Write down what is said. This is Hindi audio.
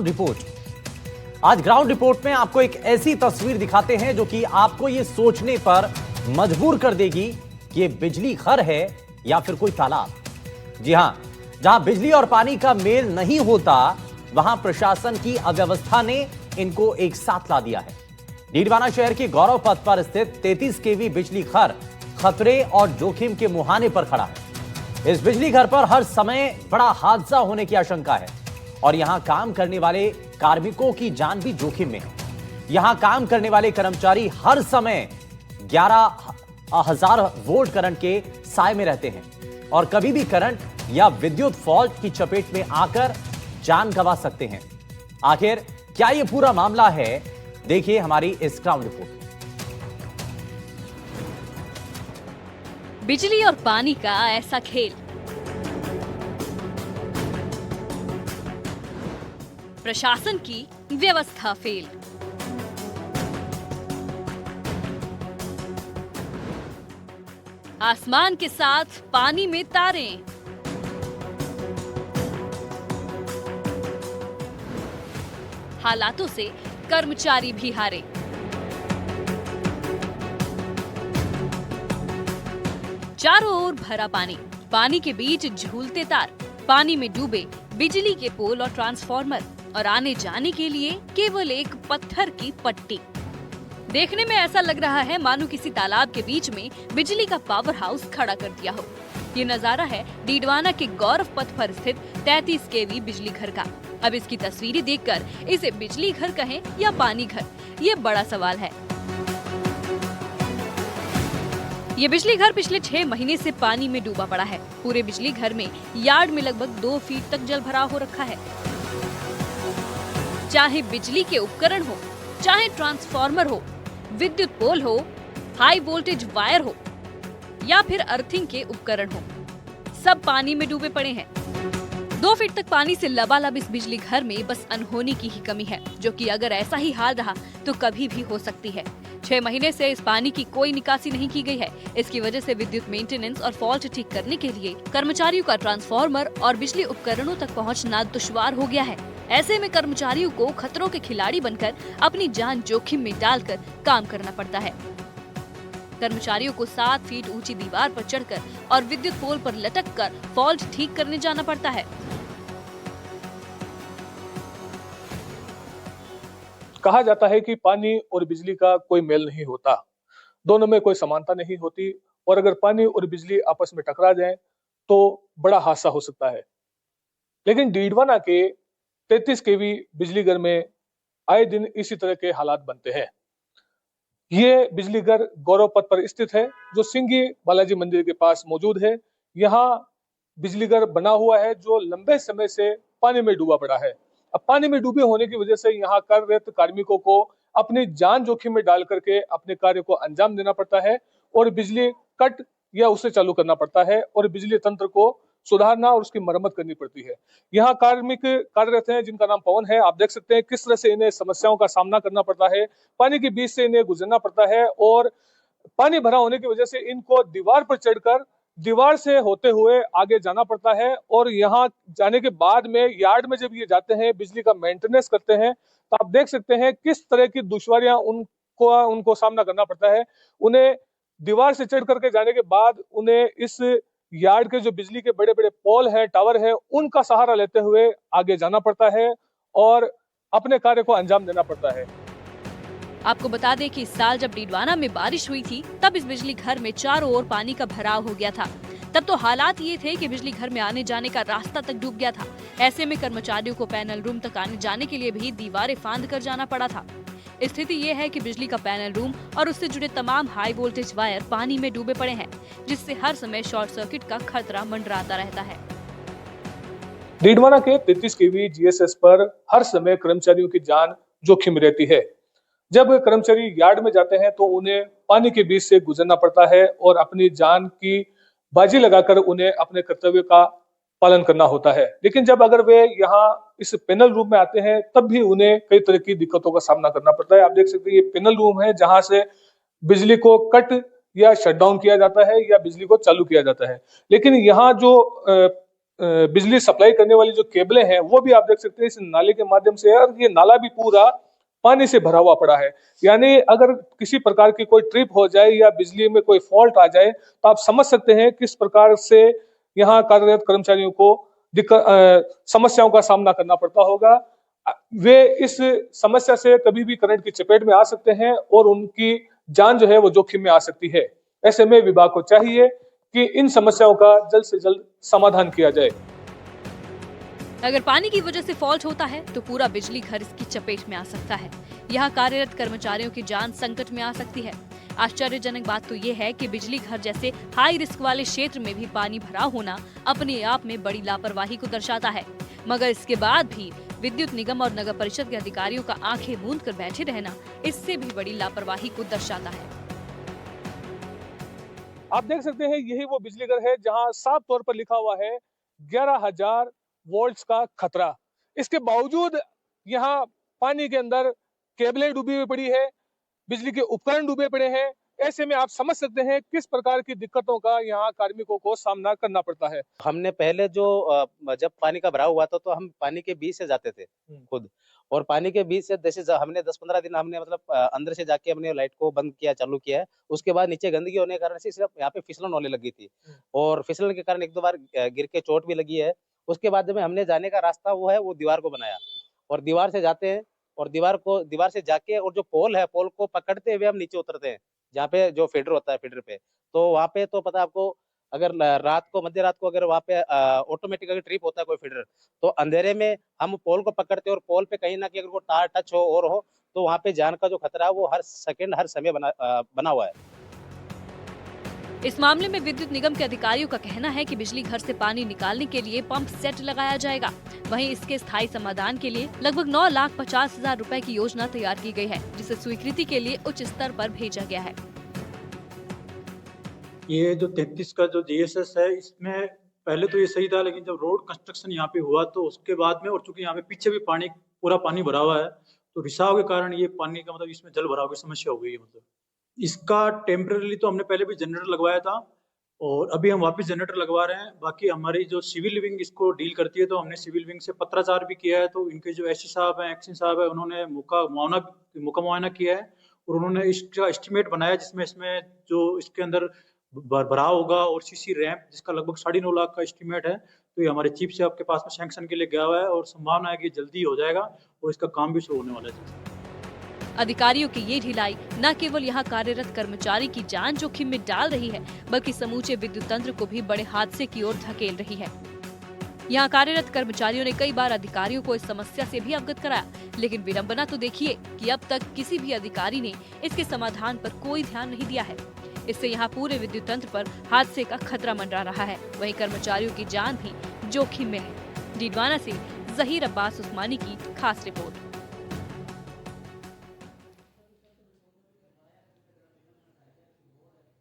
रिपोर्ट। आज ग्राउंड रिपोर्ट में आपको एक ऐसी तस्वीर दिखाते हैं जो कि आपको यह सोचने पर मजबूर कर देगी कि ये बिजली घर है या फिर कोई तालाब। जी हां, जहां बिजली और पानी का मेल नहीं होता वहां प्रशासन की अव्यवस्था ने इनको एक साथ ला दिया है। डीडवाना शहर के गौरव पथ पर स्थित 33 केवी बिजली घर खतरे और जोखिम के मुहाने पर खड़ा है। इस बिजली घर पर हर समय बड़ा हादसा होने की आशंका है और यहां काम करने वाले कार्मिकों की जान भी जोखिम में है। यहां काम करने वाले कर्मचारी हर समय 11,000 वोल्ट करंट के साए में रहते हैं और कभी भी करंट या विद्युत फॉल्ट की चपेट में आकर जान गंवा सकते हैं। आखिर क्या यह पूरा मामला है, देखिए हमारी इस ग्राउंड रिपोर्ट। बिजली और पानी का ऐसा खेल। प्रशासन की व्यवस्था फेल। आसमान के साथ पानी में तारे। हालातों से कर्मचारी भी हारे। चारों ओर भरा पानी, पानी के बीच झूलते तार, पानी में डूबे बिजली के पोल और ट्रांसफार्मर और आने जाने के लिए केवल एक पत्थर की पट्टी। देखने में ऐसा लग रहा है मानो किसी तालाब के बीच में बिजली का पावर हाउस खड़ा कर दिया हो। ये नजारा है डीडवाना के गौरव पथ पर स्थित 33 केवी बिजली घर का। अब इसकी तस्वीरें देखकर इसे बिजली घर कहें या पानी घर, ये बड़ा सवाल है। ये बिजली घर पिछले 6 महीने से पानी में डूबा पड़ा है। पूरे बिजली घर में यार्ड में लगभग 2 फीट तक जल भराव हो रखा है। चाहे बिजली के उपकरण हो, चाहे ट्रांसफार्मर हो, विद्युत पोल हो, हाई वोल्टेज वायर हो या फिर अर्थिंग के उपकरण हो, सब पानी में डूबे पड़े हैं। 2 फीट तक पानी से लबालब इस बिजली घर में बस अनहोनी की ही कमी है, जो कि अगर ऐसा ही हाल रहा तो कभी भी हो सकती है। 6 महीने से इस पानी की कोई निकासी नहीं की गई है। इसकी वजह से विद्युत मेंटेनेंस और फॉल्ट ठीक करने के लिए कर्मचारियों का ट्रांसफार्मर और बिजली उपकरणों तक पहुंचना दुश्वार हो गया है। ऐसे में कर्मचारियों को खतरों के खिलाड़ी बनकर अपनी जान जोखिम में डालकर काम करना पड़ता है। कर्मचारियों को 7 फीट ऊंची दीवार पर चढ़कर और विद्युत पोल पर लटक कर फॉल्ट ठीक करने जाना पड़ता है। कहा जाता है कि पानी और बिजली का कोई मेल नहीं होता, दोनों में कोई समानता नहीं होती और अगर पानी और बिजली आपस में टकरा जाएं तो बड़ा हादसा हो सकता है। लेकिन डीडवाना के 33 केवी बिजली घर में आए दिन इसी तरह के हालात बनते हैं। ये बिजली घर गौरव पथ पर स्थित है, जो सिंगी बालाजी मंदिर के पास मौजूद है। यहाँ बिजली घर बना हुआ है जो लंबे समय से पानी में डूबा पड़ा है। अब पानी में डूबे होने की वजह से यहाँ कार्यरत कार्मिकों को अपनी जान जोखिम में डाल करके अपने कार्य को अंजाम देना पड़ता है और बिजली कट या उसे चालू करना पड़ता है और बिजली तंत्र को सुधारना और उसकी मरम्मत करनी पड़ती है। यहाँ कार्मिक कार्यरत हैं जिनका नाम पवन है। आप देख सकते हैं किस तरह से इन्हें समस्याओं का सामना करना पड़ता है। पानी के बीच से इन्हें गुजरना पड़ता है और पानी भरा होने की वजह से इनको दीवार पर चढ़कर दीवार से होते हुए आगे जाना पड़ता है और यहाँ जाने के बाद में यार्ड में जब ये जाते हैं, बिजली का मेंटेनेंस करते हैं, तो आप देख सकते हैं किस तरह की दुश्वारियां उनको सामना करना पड़ता है। उन्हें दीवार से चढ़ करके जाने के बाद उन्हें इस यार्ड के जो बिजली के बड़े बड़े पोल है, टावर है, उनका सहारा लेते हुए आगे जाना पड़ता है और अपने कार्य को अंजाम देना पड़ता है। आपको बता दें कि इस साल जब डीडवाना में बारिश हुई थी तब इस बिजली घर में चारों ओर पानी का भराव हो गया था। तब तो हालात ये थे कि बिजली घर में आने जाने का रास्ता तक डूब गया था। ऐसे में कर्मचारियों को पैनल रूम तक आने जाने के लिए भी दीवारें फांद कर जाना पड़ा था। स्थिति ये है कि बिजली का पैनल रूम और उससे जुड़े तमाम हाई वोल्टेज वायर पानी में डूबे पड़े हैं, जिससे हर समय शॉर्ट सर्किट का खतरा मंडराता रहता है। डीडवाना के 33 केवी जीएसएस पर हर समय कर्मचारियों की जान जोखिम रहती है। जब कर्मचारी यार्ड में जाते हैं तो उन्हें पानी के बीच से गुजरना पड़ता है और अपनी जान की बाजी लगाकर उन्हें अपने कर्तव्य का पालन करना होता है। लेकिन जब अगर वे यहाँ इस पैनल रूम में आते हैं तब भी उन्हें कई तरह की दिक्कतों का सामना करना पड़ता है। आप देख सकते हैं ये पैनल रूम है जहां से बिजली को कट या शटडाउन किया जाता है या बिजली को चालू किया जाता है। लेकिन यहाँ जो बिजली सप्लाई करने वाली जो केबलें हैं वो भी आप देख सकते हैं इस नाले के माध्यम से है, और ये नाला भी पूरा पानी से भरा हुआ पड़ा है। यानी अगर किसी प्रकार की कोई ट्रिप हो जाए या बिजली में कोई फॉल्ट आ जाए तो आप समझ सकते हैं किस प्रकार से यहाँ कार्यरत कर्मचारियों को समस्याओं का सामना करना पड़ता होगा। वे इस समस्या से कभी भी करंट की चपेट में आ सकते हैं और उनकी जान जो है वो जोखिम में आ सकती है। ऐसे में विभाग को चाहिए कि इन समस्याओं का जल्द से जल्द समाधान किया जाए। अगर पानी की वजह से फॉल्ट होता है तो पूरा बिजली घर इसकी चपेट में आ सकता है। यहाँ कार्यरत कर्मचारियों की जान संकट में आ सकती है। आश्चर्यजनक बात तो ये है कि बिजली घर जैसे हाई रिस्क वाले क्षेत्र में भी पानी भरा होना अपने आप में बड़ी लापरवाही को दर्शाता है, मगर इसके बाद भी विद्युत निगम और नगर परिषद के अधिकारियों का आंखें मूंद कर बैठे रहना इससे भी बड़ी लापरवाही को दर्शाता है। आप देख सकते हैं यही वो बिजली घर है जहां साफ तौर पर लिखा हुआ है 11,000 वोल्ट्स का खतरा। इसके बावजूद यहाँ पानी के अंदर केबलें डूबी हुई पड़ी है, बिजली के उपकरण डूबे पड़े हैं। ऐसे में आप समझ सकते हैं किस प्रकार की दिक्कतों का यहाँ कार्मिकों को सामना करना पड़ता है। हमने पहले जो जब पानी का भराव हुआ था तो हम पानी के बीच से जाते थे खुद, और पानी के बीच से जैसे हमने 10-15 दिन हमने मतलब अंदर से जाके हमने लाइट को बंद किया, चालू किया है। उसके बाद नीचे गंदगी होने के कारण से सिर्फ यहाँ पे फिसलन होने लगी थी, और फिसलन के कारण 1-2 बार गिर के चोट भी लगी है। उसके बाद जब हमने जाने का रास्ता वो दीवार को बनाया, और दीवार से जाते हैं, और दीवार से जाके और जो पोल है, पोल को पकड़ते हुए हम नीचे उतरते हैं, जहाँ पे जो फीडर होता है, फीडर पे। तो वहाँ पे तो पता आपको, अगर मध्य रात को अगर वहाँ पे ऑटोमेटिक अगर ट्रिप होता है कोई फीडर, तो अंधेरे में हम पोल को पकड़ते हैं, और पोल पे कहीं ना कहीं अगर वो तार टच हो और हो तो वहाँ पे जान का जो खतरा है वो हर सेकंड हर समय बना हुआ है। इस मामले में विद्युत निगम के अधिकारियों का कहना है कि बिजली घर से पानी निकालने के लिए पंप सेट लगाया जाएगा। वहीं इसके स्थायी समाधान के लिए लगभग 9,50,000 रुपए की योजना तैयार की गई है, जिसे स्वीकृति के लिए उच्च स्तर पर भेजा गया है। ये जो 33 का जो जीएसएस है, इसमें पहले तो ये सही था, लेकिन जब रोड कंस्ट्रक्शन यहाँ पे हुआ तो उसके बाद में, और चूंकि यहाँ पे पीछे भी पूरा पानी भरा हुआ है, तो रिसाव के कारण ये पानी का मतलब इसमें जल भराव की समस्या हो गई है। मतलब इसका टेम्परेली तो हमने पहले भी जनरेटर लगवाया था, और अभी हम वापस जनरेटर लगवा रहे हैं। बाकी हमारी जो सिविल विंग इसको डील करती है, तो हमने सिविल विंग से पत्राचार भी किया है। तो इनके जो एससी साहब हैं, एक्शन साहब है, उन्होंने मौका मुआयना किया है, और उन्होंने इसका एस्टिमेट बनाया, जिसमें जो इसके अंदर भराव होगा और सीसी रैंप, जिसका लगभग 9.5 लाख का एस्टिमेट है। तो ये हमारे चीफ साहब के पास में सैंक्शन के लिए गया हुआ है, और संभावना है कि जल्दी हो जाएगा और इसका काम भी शुरू होने वाला है। अधिकारियों की ये ढिलाई न केवल यहाँ कार्यरत कर्मचारी की जान जोखिम में डाल रही है, बल्कि समूचे विद्युत तंत्र को भी बड़े हादसे की ओर धकेल रही है। यहाँ कार्यरत कर्मचारियों ने कई बार अधिकारियों को इस समस्या से भी अवगत कराया, लेकिन विडंबना तो देखिए कि अब तक किसी भी अधिकारी ने इसके समाधान पर कोई ध्यान नहीं दिया है। इससे यहाँ पूरे विद्युत तंत्र पर हादसे का खतरा मंडरा रहा है। वहीं कर्मचारियों की जान भी जोखिम में है। डीडवाना से जहीर अब्बास उस्मानी की खास रिपोर्ट।